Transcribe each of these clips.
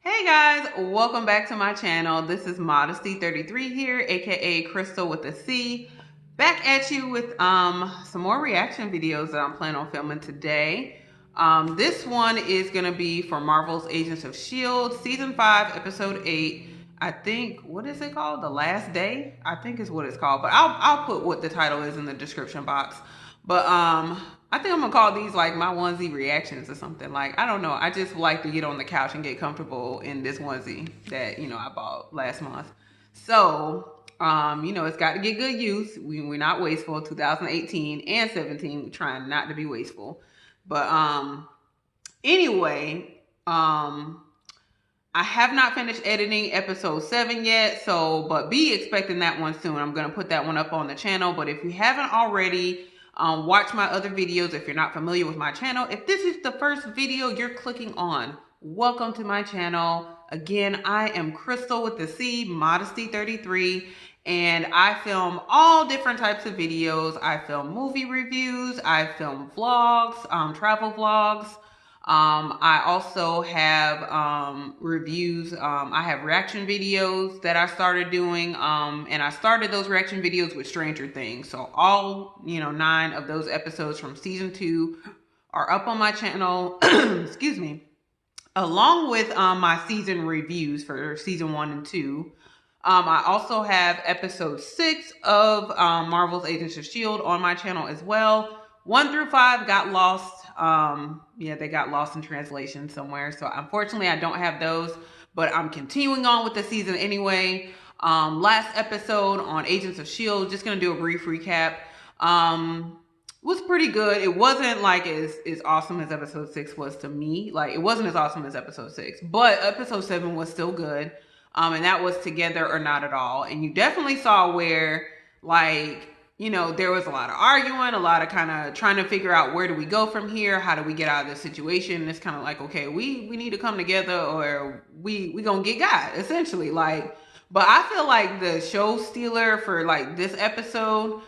Hey guys, welcome back to my channel. This is Modesty33 here, aka Crystal with a C. Back at you with some more reaction videos that I'm planning on filming today. This one is gonna be for Marvel's Agents of S.H.I.E.L.D. Season 5, Episode 8. I think, what is it called? The Last Day? I think is what it's called, but I'll put what the title is in the description box. But I think I'm gonna call these like my onesie reactions or something. Like, I don't know. I just like to get on the couch and get comfortable in this onesie that, I bought last month. So, it's got to get good use. We're not wasteful. 2018 and 17, we're trying not to be wasteful. But anyway, I have not finished editing episode 7 yet, but be expecting that one soon. I'm going to put that one up on the channel. But if you haven't already, watch my other videos if you're not familiar with my channel. If this is the first video you're clicking on, welcome to my channel. Again, I am Crystal with the C, Modesty33, and I film all different types of videos. I film movie reviews, I film vlogs, travel vlogs. I also have reviews. I have reaction videos that I started doing, and I started those reaction videos with Stranger Things. So all 9 of those episodes from season 2 are up on my channel. Excuse me, along with my season reviews for season 1 and 2. I also have episode 6 of Marvel's Agents of S.H.I.E.L.D. on my channel as well. 1 through 5 got lost. They got lost in translation somewhere. So unfortunately, I don't have those, but I'm continuing on with the season anyway. Last episode on Agents of S.H.I.E.L.D., just going to do a brief recap. Was pretty good. It wasn't like as awesome as episode 6 was to me. Like, it wasn't as awesome as episode 6, but episode 7 was still good. And that was Together or Not at All. And you definitely saw where, like, there was a lot of arguing, a lot of kind of trying to figure out where do we go from here? How do we get out of this situation? And it's kind of like, okay, we need to come together or we gonna get God, essentially. Like, but I feel like the show stealer for like this episode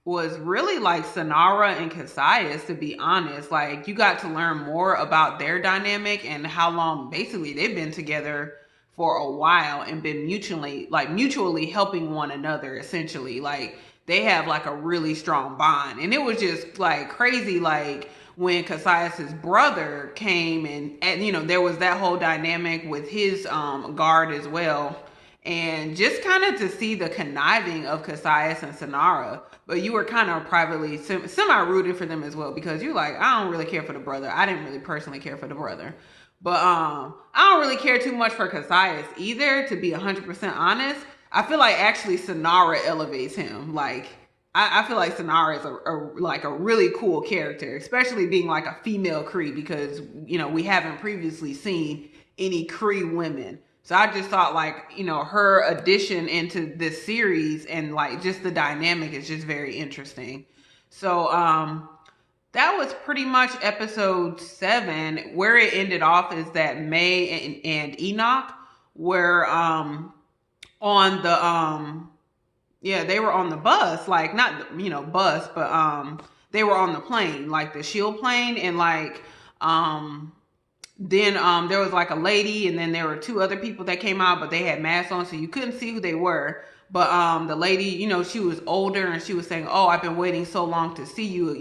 was really like Sonara and Cassius, to be honest. Like, you got to learn more about their dynamic and how long basically they've been together for a while and been mutually helping one another, essentially. Like, they have like a really strong bond. And it was just like crazy, like when Cassius's brother came and there was that whole dynamic with his guard as well. And just kind of to see the conniving of Cassius and Sonara, but you were kind of privately semi-rooting for them as well, because you're like, I don't really care for the brother. I didn't really personally care for the brother. But I don't really care too much for Cassius either, to be 100% honest. I feel like actually Sonara elevates him. Like, I feel like Sonara is a really cool character, especially being like a female Kree, because, we haven't previously seen any Kree women. So I just thought like, her addition into this series and like just the dynamic is just very interesting. So, that was pretty much episode 7. Where it ended off is that May and Enoch were on the they were on the bus, like not bus, but they were on the plane, like the S.H.I.E.L.D. plane, and like then there was like a lady, and then there were 2 other people that came out, but they had masks on, so you couldn't see who they were. But the lady, she was older, and she was saying, "Oh, I've been waiting so long to see you,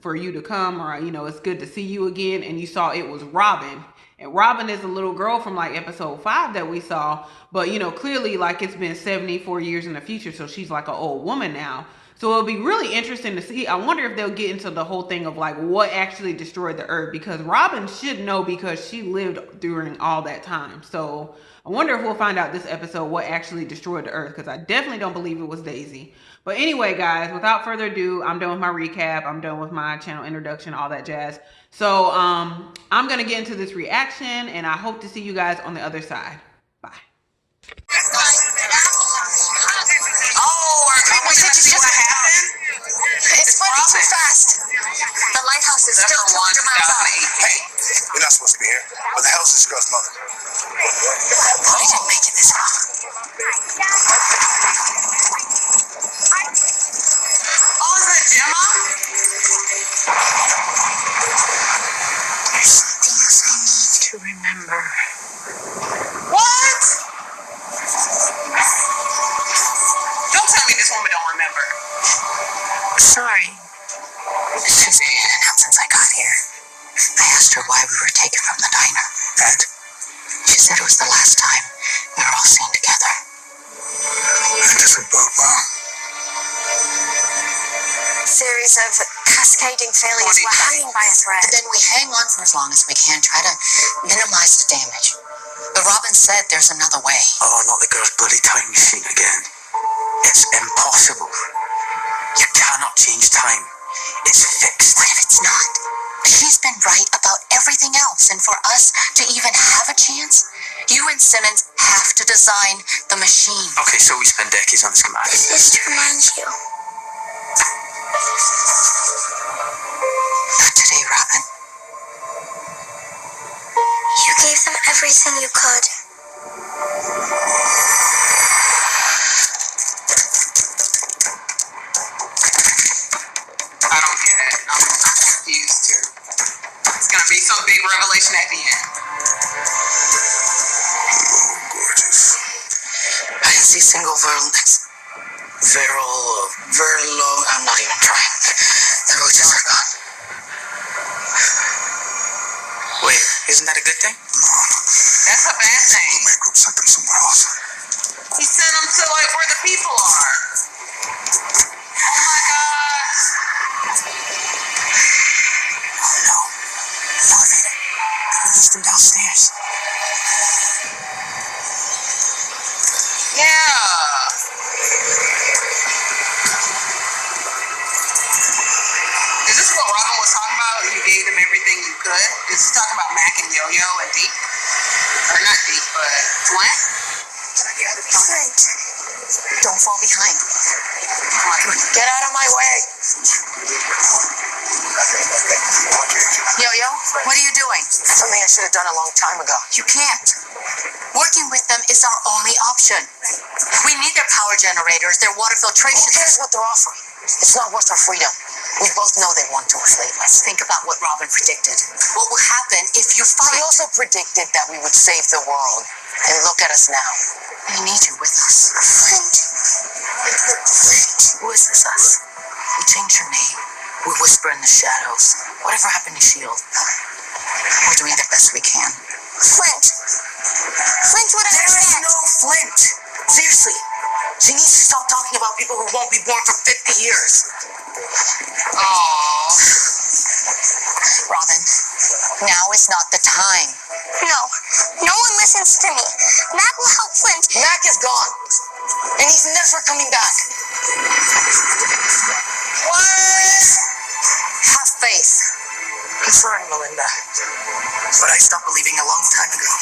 for you to come, or it's good to see you again." And you saw it was Robin. And Robin is a little girl from like episode 5 that we saw, but clearly like it's been 74 years in the future, so she's like an old woman now. So it'll be really interesting to see. I wonder if they'll get into the whole thing of like what actually destroyed the Earth, because Robin should know because she lived during all that time. So I wonder if we'll find out this episode what actually destroyed the Earth, because I definitely don't believe it was Daisy. But anyway, guys, without further ado, I'm done with my recap. I'm done with my channel introduction, all that jazz. So I'm going to get into this reaction, and I hope to see you guys on the other side. Bye. It's spreading too fast. The lighthouse is still 200 miles out. Hey, we're not supposed to be here. What the hell is this girl's mother? Why did you make it this far? Oh, is that Gemma? There's something else I need to to remember. What? Don't tell me this woman don't remember. Sorry. She's been in and out since I got here. I asked her why we were taken from the diner. And? She said it was the last time we were all seen together. And does it bode well? Series of cascading failures. We're hanging by a thread. Then we hang on for as long as we can, try to minimize the damage. But Robin said there's another way. Oh, not the girl's bloody time machine again. It's impossible. You cannot change time. It's fixed. What if it's not? She's been right about everything else, and for us to even have a chance, you and Simmons have to design the machine. Okay, so we spend decades on the schematic. This is to remind you. Not today, Robin. You gave them everything you could. I don't get it. I'm confused too. It's gonna be some big revelation at the end. Oh, gorgeous. I didn't see single Verlo. I'm not even trying. The roaches are gone. Wait, isn't that a good thing? That's a bad thing. The man group sent them somewhere else. He sent them to like where the people are. Oh my god. Oh no. Elevator. I released them downstairs. Yeah. Is this what Robin was talking about? You gave them everything you could? Is he talking about Mac and Yo-Yo and Deke? Or not Deke, but Flint? Flint. Don't fall behind. Get out of my way. Yo-Yo, what are you doing? Something I should have done a long time ago. You can't. Working with them is our only option. We need their power generators, their water filtration. Who cares what they're offering? It's not worth our freedom. We both know they want to enslave us. Think about what Robin predicted. What will happen if you fight? He also predicted that we would save the world. And look at us now. We need you with us. Flint. Who is this us? We changed your name. We whisper in the shadows. Whatever happened to S.H.I.E.L.D? We're doing the best we can. Flint! Flint would understand. There is no Flint. Seriously. She needs to stop talking about people who won't be born for 50 years. Aww. Robin, now is not the time. No. No one listens to me. Mac will help Flint. Mac is gone. And he's never coming back. What? Have faith. I'm sorry, Melinda. But I stopped believing a long time ago.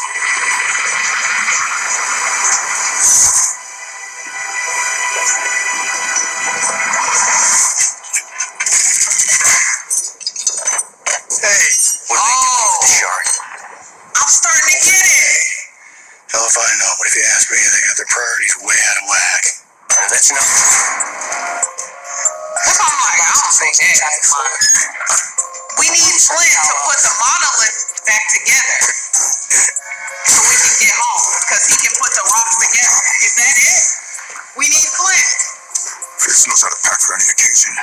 Hey, what are they doing with the shark? I'm starting to get it. Hell if I know, but if you ask me, they got their priorities way out of whack. That's enough. That's why I'm like, I don't think that's fine. We need Flint to put the monolith back together so we can get home, because he can put the rocks together. Is that it? We need Flint. Fritz knows how to pack for any occasion.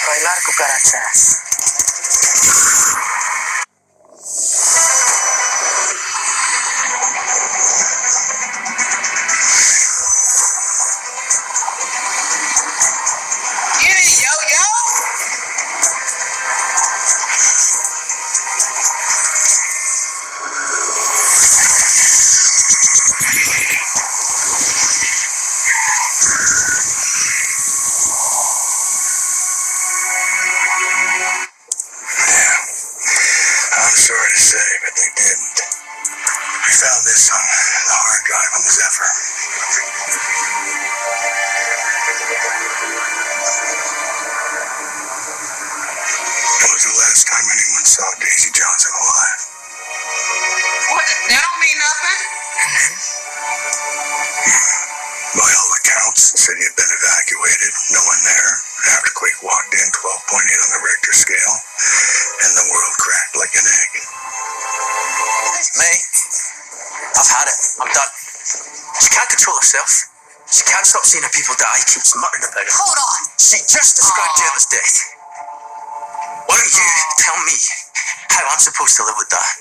Bailar cucarachas. Get it, Yo-Yo. I'm sorry to say, but they didn't. We found this on the hard drive on the Zephyr. It was the last time anyone saw Daisy Johnson alive. What? That don't mean nothing. By all accounts, the city had been evacuated, no one there. An earthquake walked in 12.8 on the Richter scale, and no had it. I'm done. She can't control herself. She can't stop seeing her people die. Keeps muttering about it. Hold on. She just described Gemma's death. Why don't you tell me how I'm supposed to live with that?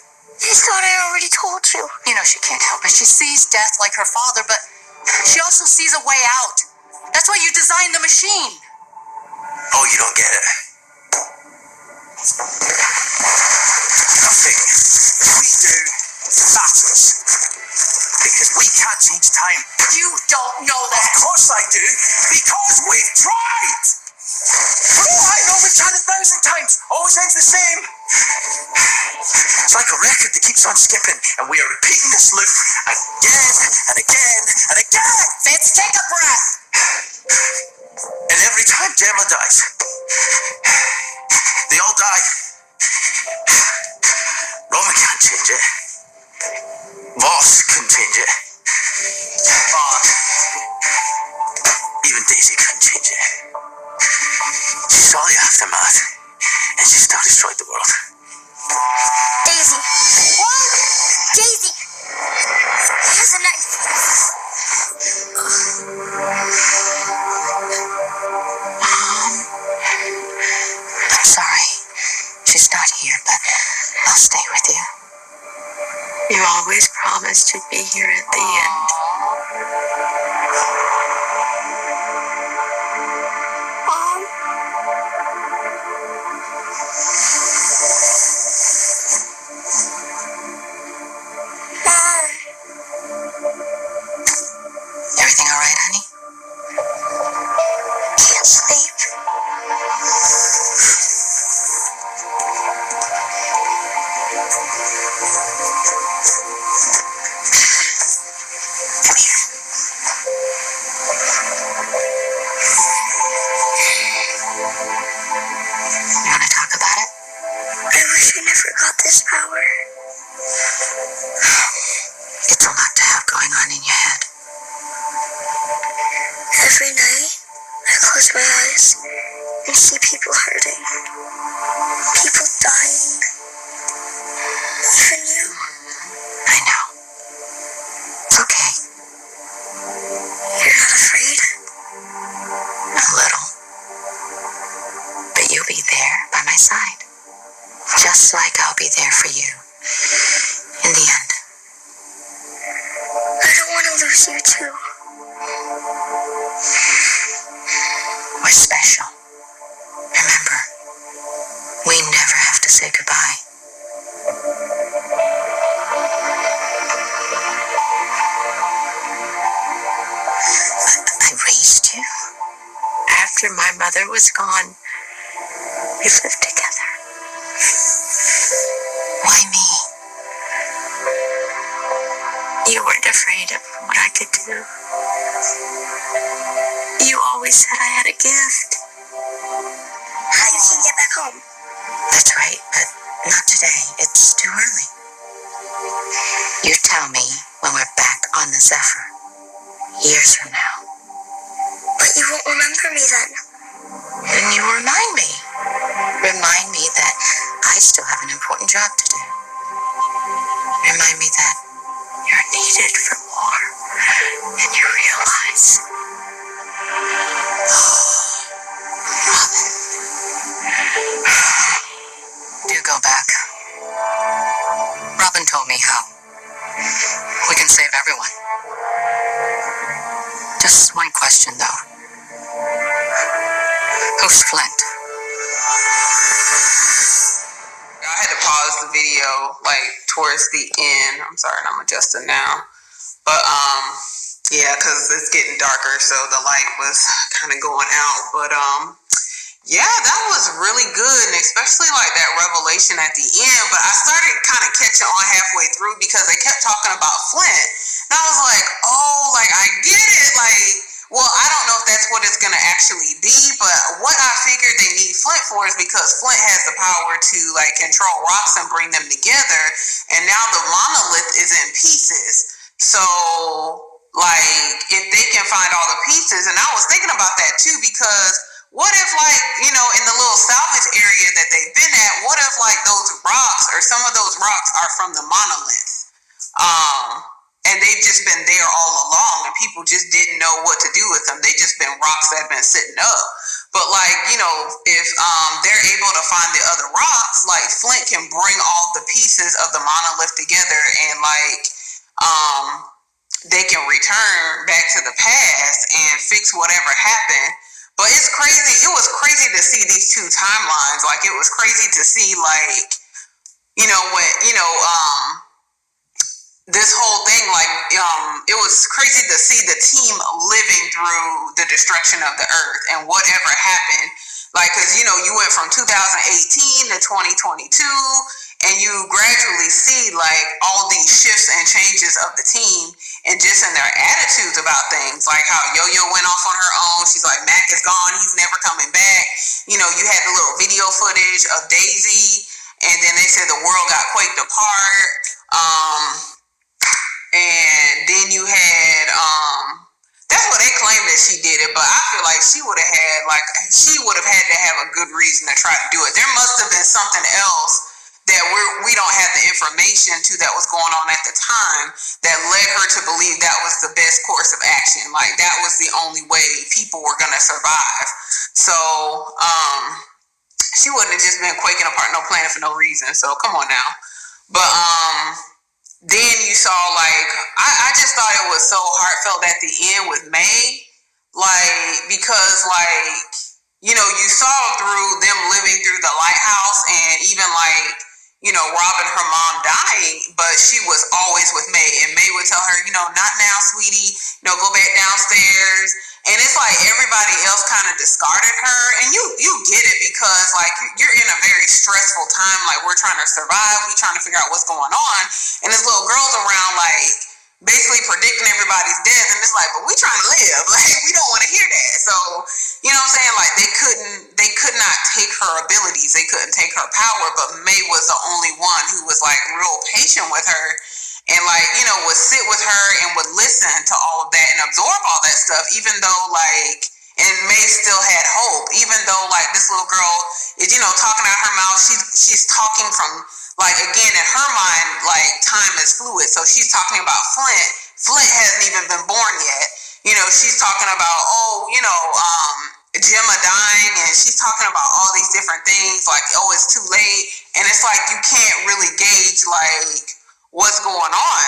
I thought I already told you. You know, she can't help it. She sees death like her father, but she also sees a way out. That's why you designed the machine. Oh, you don't get it. Nothing we do matters. Because we can't change time. You don't know that. Of course I do. Because we've tried. Oh, I know we've tried 1,000 times. Always ends the same. It's like a record that keeps on skipping, and we are repeating this loop again and again and again. Fitz, take a breath. And every time Gemma dies, they all die. Roman can't change it. Voss couldn't change it. Even Daisy couldn't change it. She saw the aftermath, and she still destroyed the world. Daisy. What? Daisy. Here's a knife. I'm sorry. She's not here, but I'll stay with you. You always promised you'd be here at the end. Mom? Mom? Everything all right, honey? Can't sleep. Come here. You want to talk about it? I wish I never got this power. It's a lot to have going on in your head. Every night, I close my eyes and see people hurting. People dying. Even you. I know. It's okay. You're not afraid? A little. But you'll be there by my side. Just like I'll be there for you. In the end. I don't want to lose you too. We're special. Remember, we never have to say goodbye. I raised you. After my mother was gone, we lived together. Why me? You weren't afraid of what I could do. You always said I had a gift. How you can get back home? That's right, but not today. It's too early. You tell me when we're back on the Zephyr. Years from now. But you won't remember me then. Then you remind me. Remind me that I still have an important job to do. Remind me that you're needed for more than you realize. Robin. Do go back. Robin told me how we can save everyone. Just one question, though. Who's Flint? I had to pause the video like towards the end. I'm sorry, I'm adjusting now. But yeah, because it's getting darker, so the light was kind of going out. But yeah, that was really good, and especially like that revelation at the end. But I started kind of catching on halfway through because they kept talking about Flint, and I was like, oh, like I get it. Like, well, I don't know if that's what it's gonna actually be, but what I figured they need Flint for is because Flint has the power to like control rocks and bring them together, and now the monolith is in pieces. So like if they can find all the pieces, and I was thinking about that too, because what if like, you know, in the little salvage area that they've been at, what if like those rocks or some of those rocks are from the monolith? And and they've just been there all along, and people just didn't know what to do with them. They just been rocks that have been sitting up. But like, you know, if they're able to find the other rocks, like Flint can bring all the pieces of the monolith together, and like they can return back to the past and fix whatever happened. But it's crazy. It was crazy to see these two timelines. Like, it was crazy to see, like, you know, when, you know, this whole thing, like, it was crazy to see the team living through the destruction of the earth and whatever happened. Like, because, you know, you went from 2018 to 2022, and you gradually see, like, all these shifts and changes of the team and just in their attitudes about things. Like how Yo-Yo went off on her own. She's like, Mac is gone. He's never coming back. You know, you had the little video footage of Daisy, and then they said the world got quaked apart. And then you had, that's what they claimed that she did it, but I feel like she would have had to have a good reason to try to do it. There must have been something else that we don't have the information to that was going on at the time that led her to believe that was the best course of action. Like, that was the only way people were going to survive. So, she wouldn't have just been quaking apart, no planet for no reason. So, come on now. But, then you saw, like, I just thought it was so heartfelt at the end with May, like, because, like, you know, you saw through them living through the lighthouse and even, like, you know, Robin, her mom dying, but she was always with May, and May would tell her, you know, not now, sweetie, you know, go back downstairs. And it's like everybody else kind of discarded her, and you get it, because like you're in a very stressful time. Like, we're trying to survive, we trying to figure out what's going on, and this little girl's around, like basically predicting everybody's death, and it's like, but we trying to live. Like, we don't want to hear that. So, you know what I'm saying? Like, they could not take her abilities, they couldn't take her power, but May was the only one who was like real patient with her, and like, you know, would sit with her and would listen to all of that and absorb all that stuff, even though like, and May still had hope, even though like this little girl is, you know, talking out her mouth. She's talking from, like, again, in her mind, like, time is fluid. So she's talking about Flint. Flint hasn't even been born yet. You know, she's talking about, oh, you know, Gemma dying, and she's talking about all these different things, like, oh, it's too late. And it's like, you can't really gauge, like, what's going on.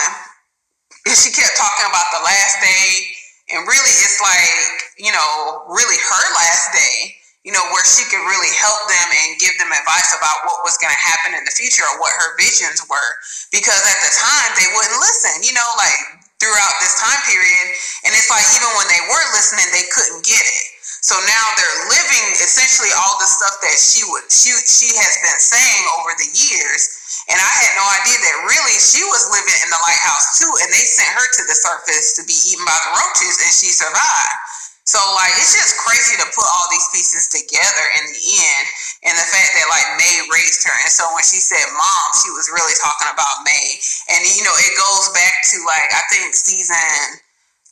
And she kept talking about the last day, and really it's like, you know, really her last day, you know, where she could really help them and give them advice about what was going to happen in the future or what her visions were. Because at the time, they wouldn't listen, you know, like throughout this time period. And it's like, even when they were listening, they couldn't get it. So now they're living essentially all the stuff that she has been saying over the years. And I had no idea that really she was living in the lighthouse too, and they sent her to the surface to be eaten by the roaches, and she survived. So like, it's just crazy to put all these pieces together in the end, and the fact that like May raised her, and so when she said mom, she was really talking about May. And you know, it goes back to like, I think season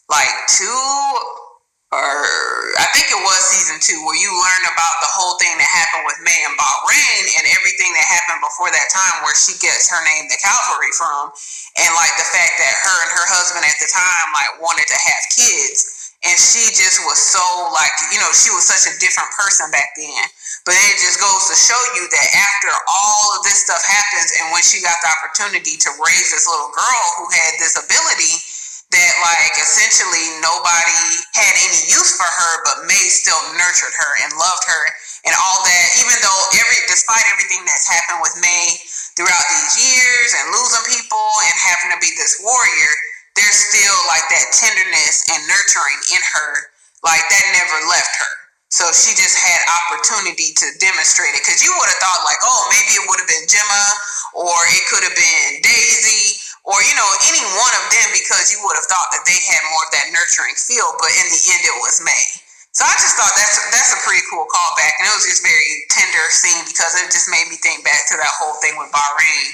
like 2, or I think it was season 2, where you learn about the whole thing that happened with May and Bahrain and everything that happened before that time, where she gets her name, the Calvary, from, and like the fact that her and her husband at the time like wanted to have kids, and she just was so like, you know, she was such a different person back then. But it just goes to show you that after all of this stuff happens, and when she got the opportunity to raise this little girl who had this ability, that like essentially nobody had any use for her, but May still nurtured her and loved her and all that. Even though despite everything that's happened with May throughout these years and losing people and having to be this warrior, there's still like that tenderness and nurturing in her, like that never left her. So she just had opportunity to demonstrate it, because you would have thought like, oh, maybe it would have been Gemma, or it could have been Daisy, or, you know, any one of them, because you would have thought that they had more of that nurturing feel, but in the end it was May. So I just thought that's a pretty cool callback, and it was just very tender scene, because it just made me think back to that whole thing with Bahrain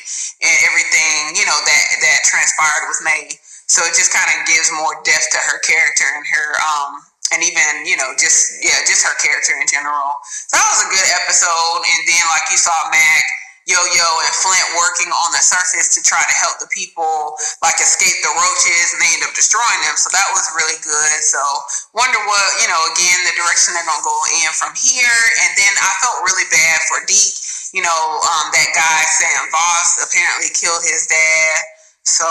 and everything, you know, that transpired with May. So it just kind of gives more depth to her character and her and even, you know, just her character in general. So that was a good episode. And then like you saw Mac, Yo-Yo and Flint working on the surface to try to help the people like escape the roaches, and they end up destroying them. So that was really good. So wonder what, again, the direction they're gonna go in from here. And then I felt really bad for Deke. That guy Sam Voss apparently killed his dad. So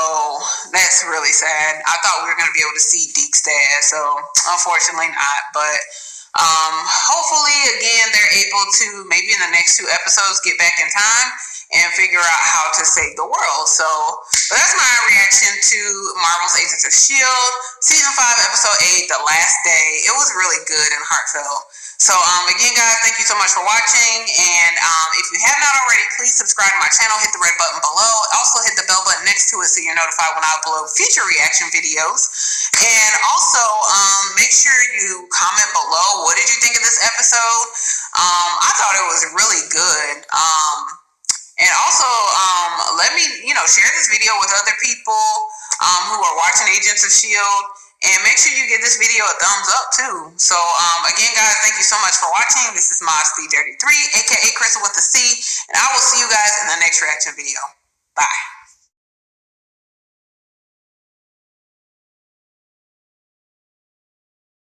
that's really sad. I thought we were going to be able to see Deke's dad, so unfortunately not. But hopefully, again, they're able to maybe in the next 2 episodes get back in time and figure out how to save the world. So that's my reaction to Marvel's Agents of S.H.I.E.L.D. Season 5, Episode 8, The Last Day. It was really good and heartfelt. So again, guys, thank you so much for watching. And if you have not already, please subscribe to my channel. Hit the red button below. Also hit the bell button next to it so you're notified when I upload future reaction videos. And also make sure you comment below. What did you think of this episode? I thought it was really good. And also, let me, share this video with other people who are watching Agents of S.H.I.E.L.D. And make sure you give this video a thumbs up, too. So, again, guys, thank you so much for watching. This is Moss33, a.k.a. Crystal with the C. And I will see you guys in the next reaction video. Bye.